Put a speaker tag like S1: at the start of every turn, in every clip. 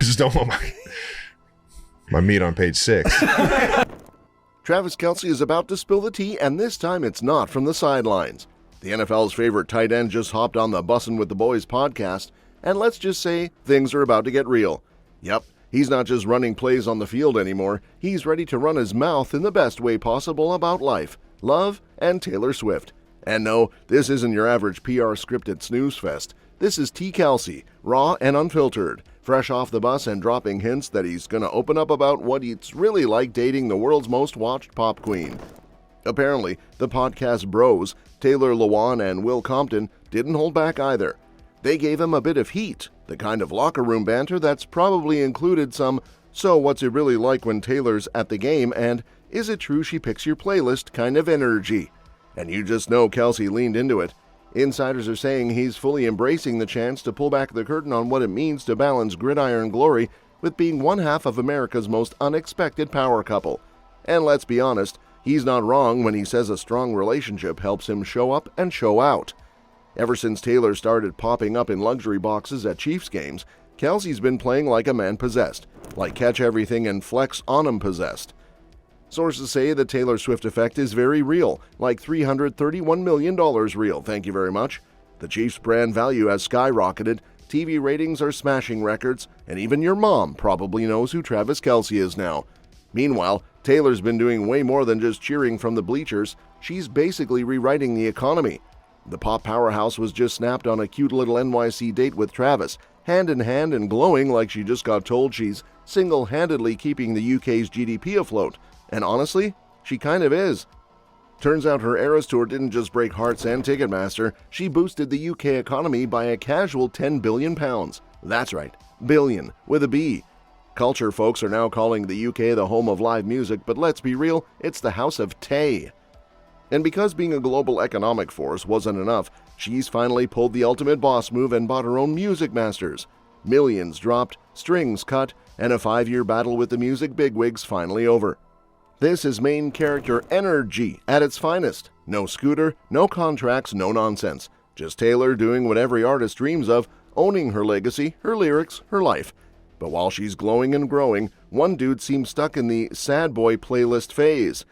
S1: just don't want my meat on page 6.
S2: Travis Kelce is about to spill the tea, and this time it's not from the sidelines. The NFL's favorite tight end just hopped on the Bussin with the Boys podcast, and let's just say things are about to get real. Yep, he's not just running plays on the field anymore, he's ready to run his mouth in the best way possible about life, love, and Taylor Swift. And no, this isn't your average PR scripted snoozefest. This is T. Kelce, raw and unfiltered, fresh off the bus and dropping hints that he's gonna open up about what it's really like dating the world's most watched pop queen. Apparently, the podcast bros, Taylor Lewan and Will Compton, didn't hold back either. They gave him a bit of heat, the kind of locker room banter that's probably included some, "So what's it really like when Taylor's at the game?" and "Is it true she picks your playlist?" kind of energy. And you just know Kelce leaned into it. Insiders are saying he's fully embracing the chance to pull back the curtain on what it means to balance gridiron glory with being one half of America's most unexpected power couple. And let's be honest, he's not wrong when he says a strong relationship helps him show up and show out. Ever since Taylor started popping up in luxury boxes at Chiefs games, Kelce's been playing like a man possessed, like catch everything and flex on him possessed. Sources say the Taylor Swift effect is very real, like $331 million real, thank you very much. The Chiefs' brand value has skyrocketed, TV ratings are smashing records, and even your mom probably knows who Travis Kelce is now. Meanwhile, Taylor's been doing way more than just cheering from the bleachers. She's basically rewriting the economy. The pop powerhouse was just snapped on a cute little NYC date with Travis, hand in hand and glowing like she just got told she's single-handedly keeping the UK's GDP afloat. And honestly, she kind of is. Turns out her Eras Tour didn't just break hearts and Ticketmaster, she boosted the UK economy by a casual £10 billion. That's right, billion, with a B. Culture folks are now calling the UK the home of live music, but let's be real, it's the house of Tay. And because being a global economic force wasn't enough, she's finally pulled the ultimate boss move and bought her own music masters. Millions dropped, strings cut, and a 5-year battle with the music bigwigs finally over. This is main character energy at its finest. No scooter, no contracts, no nonsense. Just Taylor doing what every artist dreams of, owning her legacy, her lyrics, her life. But while she's glowing and growing, one dude seems stuck in the sad boy playlist phase.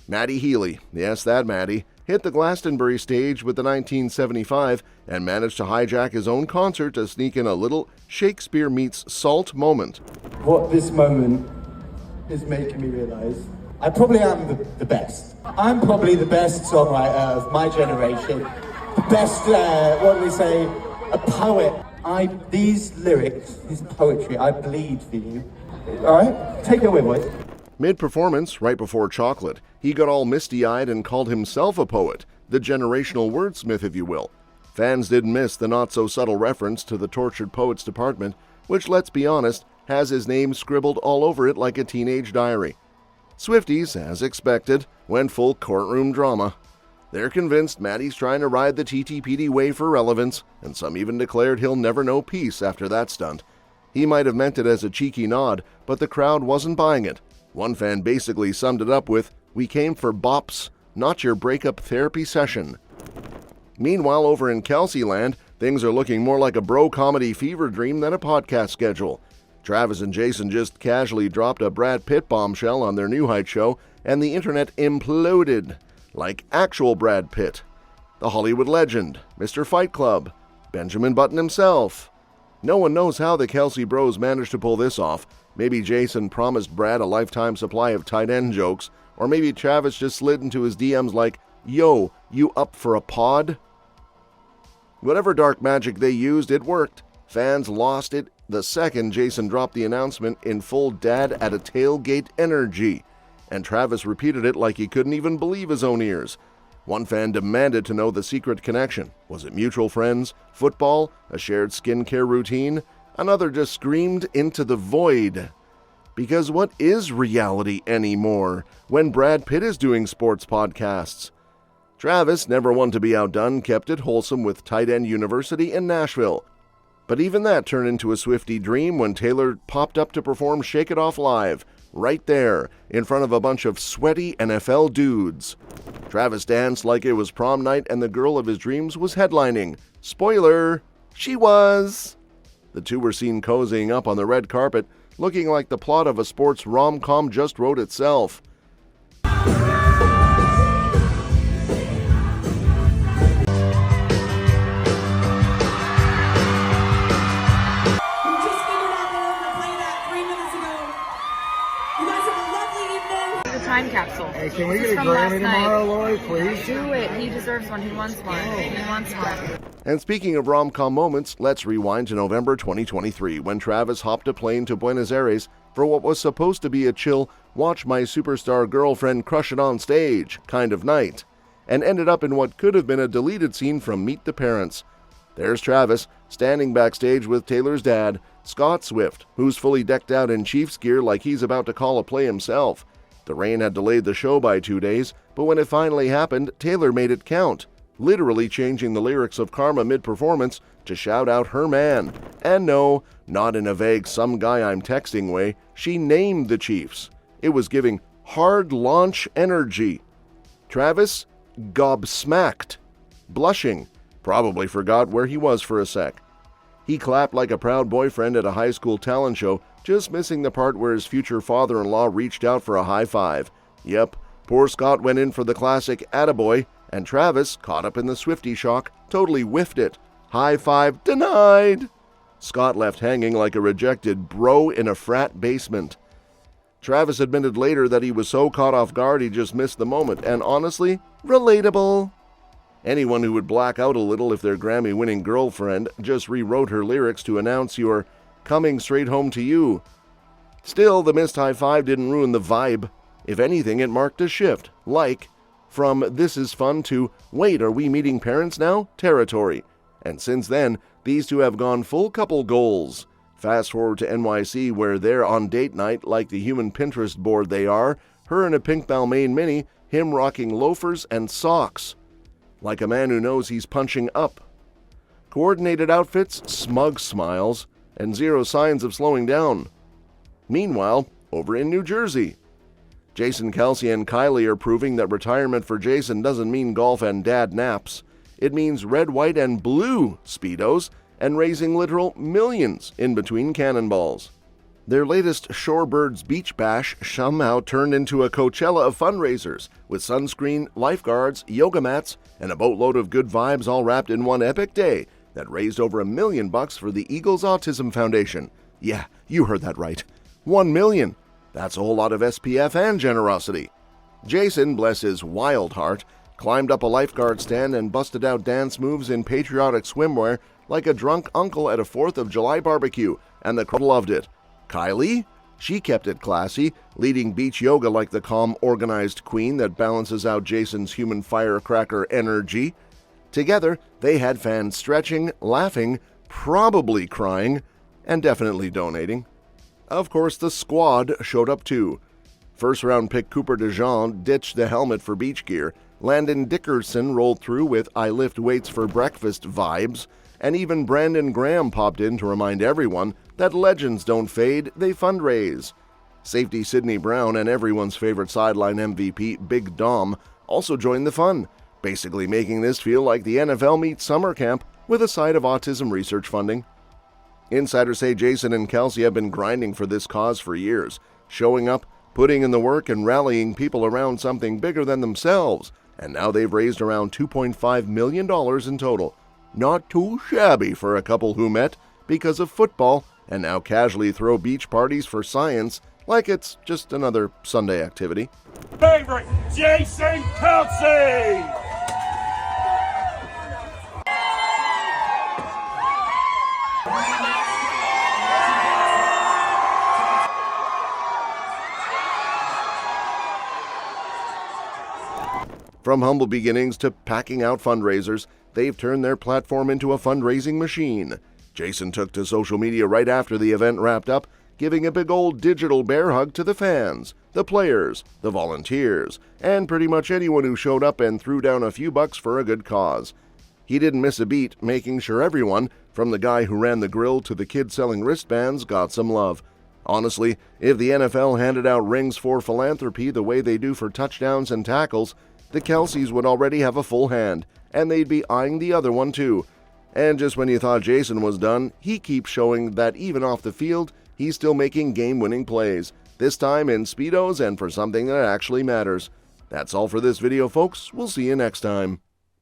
S2: Matty Healy, yes, that Matty, hit the Glastonbury stage with the 1975 and managed to hijack his own concert to sneak in a little Shakespeare meets Salt moment.
S3: What this moment is making me realize, I probably am the best. I'm probably the best songwriter of my generation. The best, what do we say, a poet. These lyrics, this poetry, I bleed for you. All right, take it away, boys.
S2: Mid-performance, right before Chocolate, he got all misty-eyed and called himself a poet, the generational wordsmith, if you will. Fans didn't miss the not-so-subtle reference to the Tortured Poets Department, which, let's be honest, has his name scribbled all over it like a teenage diary. Swifties, as expected, went full courtroom drama. They're convinced Matty's trying to ride the TTPD wave for relevance, and some even declared he'll never know peace after that stunt. He might have meant it as a cheeky nod, but the crowd wasn't buying it. One fan basically summed it up with, "We came for bops, not your breakup therapy session." Meanwhile, over in Kelce land, things are looking more like a bro comedy fever dream than a podcast schedule. Travis and Jason just casually dropped a Brad Pitt bombshell on their New Heights show, and the internet imploded. Like actual Brad Pitt. The Hollywood legend, Mr. Fight Club, Benjamin Button himself. No one knows how the Kelce bros managed to pull this off. Maybe Jason promised Brad a lifetime supply of tight end jokes, or maybe Travis just slid into his DMs like, "Yo, you up for a pod?" Whatever dark magic they used, it worked. Fans lost it the second Jason dropped the announcement in full dad at a tailgate energy, and Travis repeated it like he couldn't even believe his own ears. One fan demanded to know the secret connection. Was it mutual friends, football, a shared skincare routine? Another just screamed into the void. Because what is reality anymore when Brad Pitt is doing sports podcasts? Travis, never one to be outdone, kept it wholesome with Tight End University in Nashville. But even that turned into a Swiftie dream when Taylor popped up to perform Shake It Off Live, right there, in front of a bunch of sweaty NFL dudes. Travis danced like it was prom night and the girl of his dreams was headlining. Spoiler, she was. The two were seen cozying up on the red carpet, looking like the plot of a sports rom-com just wrote itself.
S4: Time capsule.
S5: Hey, can we get a Grammy tomorrow, Lori, please?
S4: Do it. He deserves one. He wants one. He wants one.
S2: And speaking of rom-com moments, let's rewind to November 2023 when Travis hopped a plane to Buenos Aires for what was supposed to be a chill, watch my superstar girlfriend crush it on stage kind of night, and ended up in what could have been a deleted scene from Meet the Parents. There's Travis, standing backstage with Taylor's dad, Scott Swift, who's fully decked out in Chiefs gear like he's about to call a play himself. The rain had delayed the show by 2 days, but when it finally happened, Taylor made it count, literally changing the lyrics of Karma mid-performance to shout out her man. And no, not in a vague some guy I'm texting way, she named the Chiefs. It was giving hard launch energy. Travis gobsmacked, blushing, probably forgot where he was for a sec. He clapped like a proud boyfriend at a high school talent show, just missing the part where his future father-in-law reached out for a high five. Yep, poor Scott went in for the classic attaboy, and Travis, caught up in the Swiftie shock, totally whiffed it. High five denied! Scott left hanging like a rejected bro in a frat basement. Travis admitted later that he was so caught off guard he just missed the moment, and honestly, relatable. Anyone who would black out a little if their Grammy-winning girlfriend just rewrote her lyrics to announce you're coming straight home to you. Still, the missed high five didn't ruin the vibe. If anything, it marked a shift, like from "this is fun" to "wait, are we meeting parents now?" territory. And since then, these two have gone full couple goals. Fast forward to NYC, where they're on date night like the human Pinterest board they are, her in a pink Balmain mini, him rocking loafers and socks. Like a man who knows he's punching up. Coordinated outfits, smug smiles, and zero signs of slowing down. Meanwhile, over in New Jersey, Jason Kelce and Kylie are proving that retirement for Jason doesn't mean golf and dad naps. It means red, white, and blue Speedos and raising literal millions in between cannonballs. Their latest Shorebirds Beach Bash somehow turned into a Coachella of fundraisers, with sunscreen, lifeguards, yoga mats, and a boatload of good vibes all wrapped in one epic day that raised over $1 million for the Eagles Autism Foundation. Yeah, you heard that right. $1 million. That's a whole lot of SPF and generosity. Jason, bless his wild heart, climbed up a lifeguard stand and busted out dance moves in patriotic swimwear like a drunk uncle at a 4th of July barbecue, and the crowd loved it. Kylie? She kept it classy, leading beach yoga like the calm, organized queen that balances out Jason's human firecracker energy. Together, they had fans stretching, laughing, probably crying, and definitely donating. Of course, the squad showed up too. First-round pick Cooper DeJean ditched the helmet for beach gear, Landon Dickerson rolled through with "I lift weights for breakfast" vibes, and even Brandon Graham popped in to remind everyone that legends don't fade, they fundraise. Safety Sidney Brown and everyone's favorite sideline MVP Big Dom also joined the fun, basically making this feel like the NFL meets summer camp with a side of autism research funding. Insiders say Jason and Kelce have been grinding for this cause for years, showing up, putting in the work, and rallying people around something bigger than themselves, and now they've raised around $2.5 million in total. Not too shabby for a couple who met because of football and now casually throw beach parties for science like it's just another Sunday activity.
S6: Favorite, Jason Kelce!
S2: From humble beginnings to packing out fundraisers, they've turned their platform into a fundraising machine. Jason took to social media right after the event wrapped up, giving a big old digital bear hug to the fans, the players, the volunteers, and pretty much anyone who showed up and threw down a few bucks for a good cause. He didn't miss a beat, making sure everyone, from the guy who ran the grill to the kid selling wristbands, got some love. Honestly, if the NFL handed out rings for philanthropy the way they do for touchdowns and tackles, the Kelces would already have a full hand, and they'd be eyeing the other one too. And just when you thought Jason was done, he keeps showing that even off the field, he's still making game-winning plays, this time in Speedos and for something that actually matters. That's all for this video, folks. We'll see you next time.